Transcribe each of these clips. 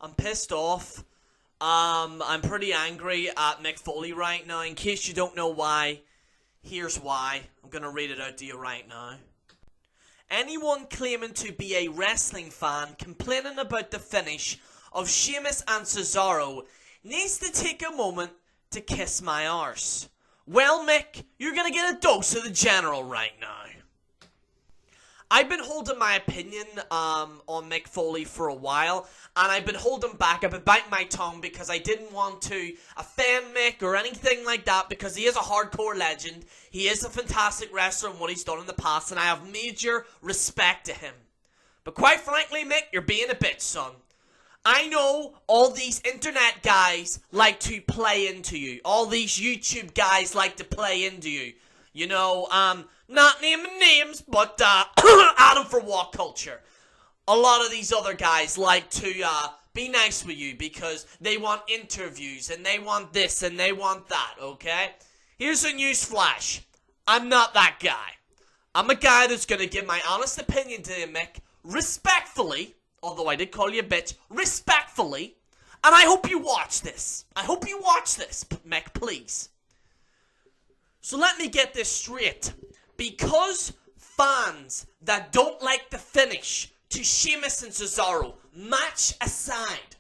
I'm pissed off. I'm pretty angry at Mick Foley right now. In case you don't know why, here's why. I'm gonna read it out to you right now. Anyone claiming to be a wrestling fan complaining about the finish of Sheamus and Cesaro needs to take a moment to kiss my arse. Well, Mick, you're gonna get a dose of the general right now. I've been holding my opinion on Mick Foley for a while, and I've been holding back. I've been biting my tongue because I didn't want to offend Mick or anything like that, because he is a hardcore legend. He is a fantastic wrestler in what he's done in the past, and I have major respect to him. But quite frankly, Mick, you're being a bitch, son. I know all these internet guys like to play into you. All these YouTube guys like to play into you. You know, not naming names, but Adam for Walk Culture. A lot of these other guys like to be nice with you because they want interviews and they want this and they want that, okay? Here's a news flash. I'm not that guy. I'm a guy that's going to give my honest opinion to you, Mick, respectfully, although I did call you a bitch, respectfully, and I hope you watch this. I hope you watch this, Mick, please. So let me get this straight. Because fans that don't like the finish to Sheamus and Cesaro, match aside,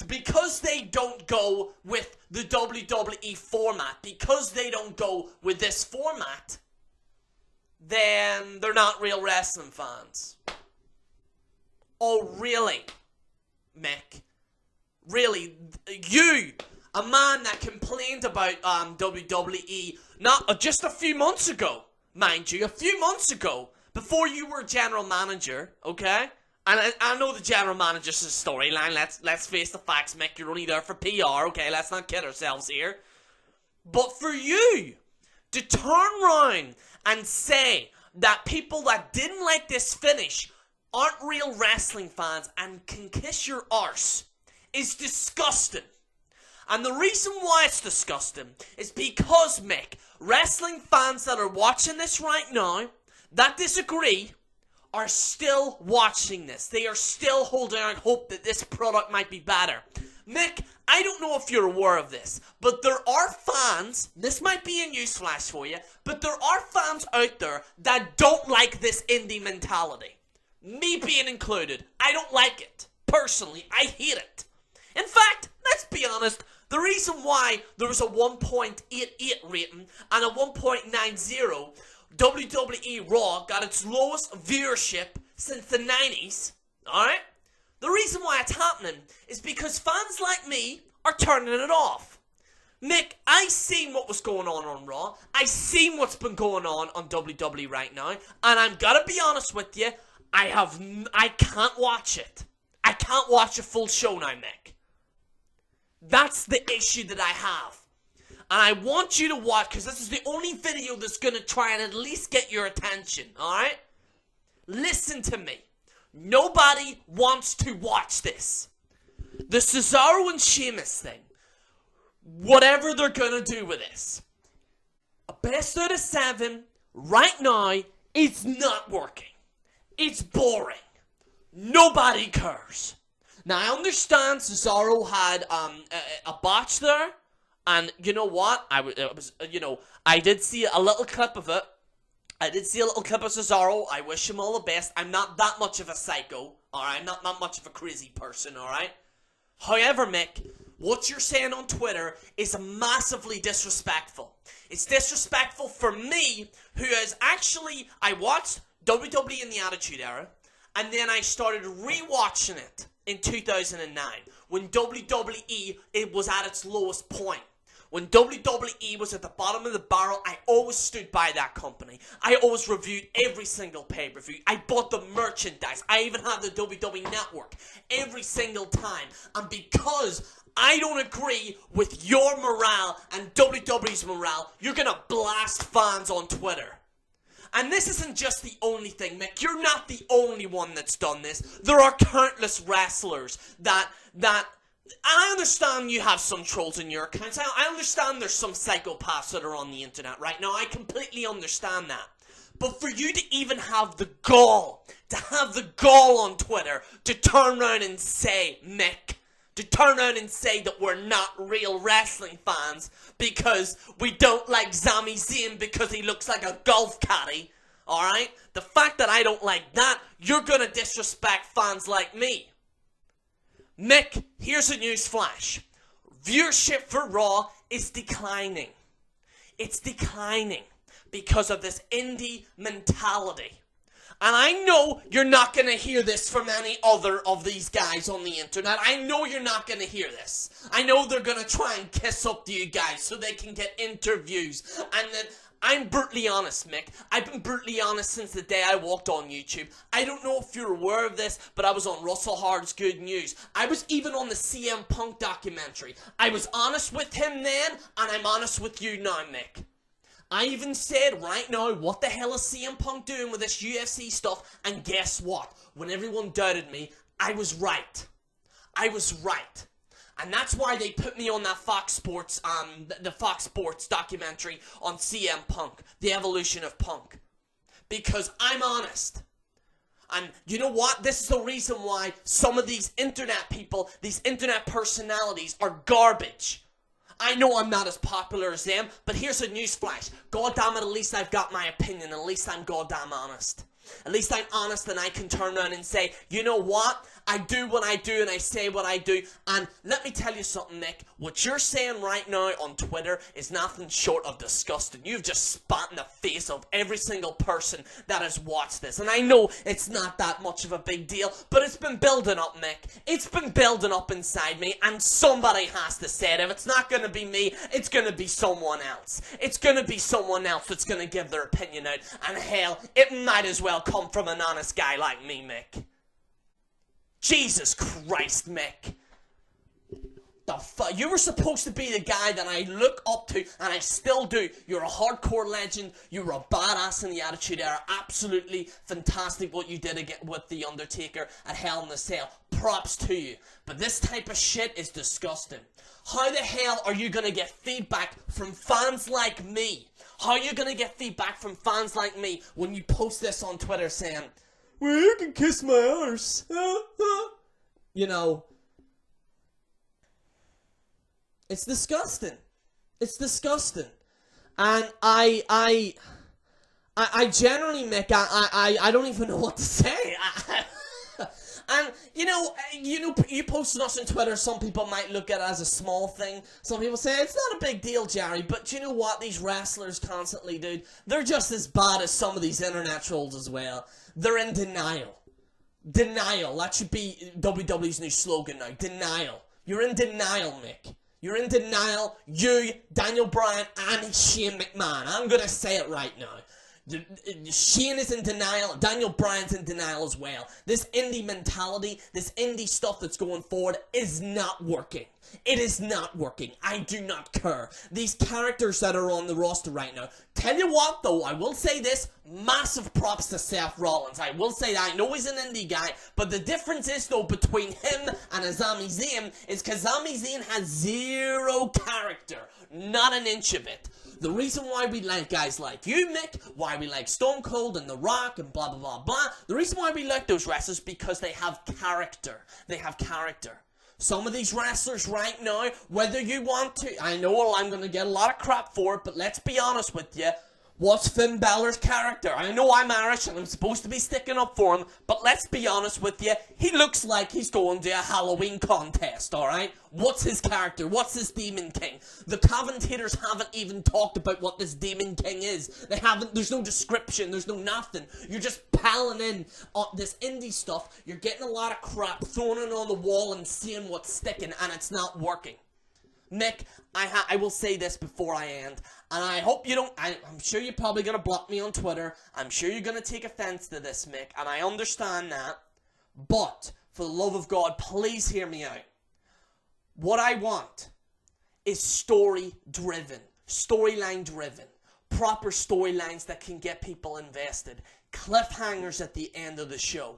because they don't go with the WWE format, because they don't go with this format, then they're not real wrestling fans. Oh, really, Mick? Really? You, a man that complained about WWE not just a few months ago, mind you, a few months ago, before you were general manager, okay? And I know the general manager's a storyline. Let's face the facts, Mick. You're only there for PR, okay? Let's not kid ourselves here. But for you to turn around and say that people that didn't like this finish aren't real wrestling fans and can kiss your arse is disgusting. And the reason why it's disgusting is because, Mick, wrestling fans that are watching this right now, that disagree, are still watching this. They are still holding out hope that this product might be better. Mick, I don't know if you're aware of this, but there are fans, this might be a newsflash for you, but there are fans out there that don't like this indie mentality. Me being included. I don't like it. Personally, I hate it. In fact, let's be honest, the reason why there was a 1.88 rating and a 1.90, WWE Raw got its lowest viewership since the 90s, alright? The reason why it's happening is because fans like me are turning it off. Mick, I seen what was going on Raw. I seen what's been going on WWE right now, and I'm gonna be honest with you, I can't watch it. I can't watch a full show now, Mick. That's the issue that I have. And I want you to watch, because this is the only video that's going to try and at least get your attention, alright? Listen to me. Nobody wants to watch this. The Cesaro and Sheamus thing, whatever they're going to do with this, a best out of 7 right now is not working. It's boring. Nobody cares. Now, I understand Cesaro had a botch there, and you know what? I did see a little clip of it. I did see a little clip of Cesaro. I wish him all the best. I'm not that much of a psycho, alright? I'm not much of a crazy person, alright? However, Mick, what you're saying on Twitter is massively disrespectful. It's disrespectful for me, who is actually, I watched WWE in the Attitude Era, and then I started rewatching it in 2009, when WWE it was at its lowest point. When WWE was at the bottom of the barrel, I always stood by that company. I always reviewed every single pay-per-view. I bought the merchandise. I even had the WWE Network every single time. And because I don't agree with your morale and WWE's morale, you're gonna blast fans on Twitter. And this isn't just the only thing, Mick. You're not the only one that's done this. There are countless wrestlers that I understand you have some trolls in your accounts. I understand there's some psychopaths that are on the internet right now. I completely understand that. But for you to even have the gall to have the gall on Twitter to turn around and say, Mick, to turn around and say that we're not real wrestling fans because we don't like Sami Zayn because he looks like a golf caddy, alright? The fact that I don't like that, you're gonna disrespect fans like me. Mick, here's a news flash. Viewership for Raw is declining. It's declining because of this indie mentality. And I know you're not going to hear this from any other of these guys on the internet. I know you're not going to hear this. I know they're going to try and kiss up to you guys so they can get interviews. And then I'm brutally honest, Mick. I've been brutally honest since the day I walked on YouTube. I don't know if you're aware of this, but I was on Russell Hard's Good News. I was even on the CM Punk documentary. I was honest with him then, and I'm honest with you now, Mick. I even said right now, what the hell is CM Punk doing with this UFC stuff? And guess what? When everyone doubted me, I was right. I was right. And that's why they put me on that Fox Sports, the Fox Sports documentary on CM Punk, the evolution of Punk. Because I'm honest. And you know what? This is the reason why some of these internet people, these internet personalities are garbage. I know I'm not as popular as them, but here's a newsflash. God damn it, at least I've got my opinion. At least I'm goddamn honest. At least I'm honest and I can turn around and say, you know what? I do what I do and I say what I do. And let me tell you something, Nick. What you're saying right now on Twitter is nothing short of disgusting. You've just spat in the face of every single person that has watched this. And I know it's not that much of a big deal, but it's been building up, Nick. It's been building up inside me, and somebody has to say it. If it's not going to be me, it's going to be someone else. It's going to be someone else that's going to give their opinion out. And hell, it might as well come from an honest guy like me, Mick. Jesus Christ, Mick. You were supposed to be the guy that I look up to, and I still do. You're a hardcore legend. You were a badass in the Attitude Era. Absolutely fantastic what you did again with The Undertaker at Hell in a Cell. Props to you. But this type of shit is disgusting. How the hell are you going to get feedback from fans like me? How are you going to get feedback from fans like me when you post this on Twitter saying, well, you can kiss my arse. You know, it's disgusting. It's disgusting. And I generally, Mick, I don't even know what to say. And, you posting us on Twitter, some people might look at it as a small thing. Some people say, it's not a big deal, Jerry. But you know what? These wrestlers constantly, dude, they're just as bad as some of these internet trolls as well. They're in denial. Denial. That should be WWE's new slogan now. Denial. You're in denial, Mick. You're in denial. You, Daniel Bryan, and Shane McMahon. I'm going to say it right now. Shane is in denial. Daniel Bryan's in denial as well. This indie mentality, this indie stuff that's going forward is not working. It is not working. I do not care. These characters that are on the roster right now. Tell you what, though, I will say this. Massive props to Seth Rollins. I will say that. I know he's an indie guy, but the difference is, though, between him and a Sami Zayn is because Sami Zayn has zero character. Not an inch of it. The reason why we like guys like you, Mick, why we like Stone Cold and The Rock and blah, blah, blah, blah, the reason why we like those wrestlers is because they have character. They have character. Some of these wrestlers right now, whether you want to, I know I'm going to get a lot of crap for it, but let's be honest with you. What's Finn Balor's character? I know I'm Irish and I'm supposed to be sticking up for him, but let's be honest with you. He looks like he's going to a Halloween contest, alright? What's his character? What's this Demon King? The commentators haven't even talked about what this Demon King is. They haven't, there's no description, there's no nothing. You're just piling in this indie stuff. You're getting a lot of crap, throwing it on the wall and seeing what's sticking, and it's not working. Mick, I will say this before I end, and I hope you don't, I'm sure you're probably going to block me on Twitter, I'm sure you're going to take offense to this, Mick, and I understand that, but, for the love of God, please hear me out. What I want is story-driven, storyline-driven, proper storylines that can get people invested, cliffhangers at the end of the show.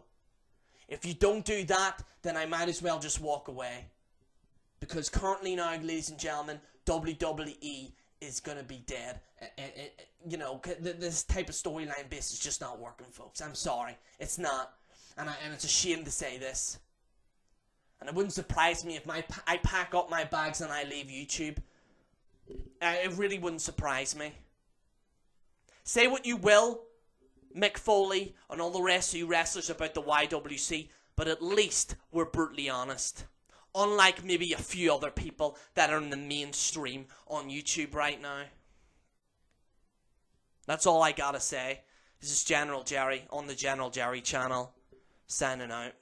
If you don't do that, then I might as well just walk away. Because currently now, ladies and gentlemen, WWE is going to be dead. You know, this type of storyline base is just not working, folks. I'm sorry. It's not. and it's a shame to say this. And it wouldn't surprise me if I pack up my bags and I leave YouTube. It really wouldn't surprise me. Say what you will, Mick Foley and all the rest of you wrestlers about the YWC, but at least we're brutally honest. Unlike maybe a few other people that are in the mainstream on YouTube right now. That's all I gotta say. This is General Jerry on the General Jerry channel, signing out.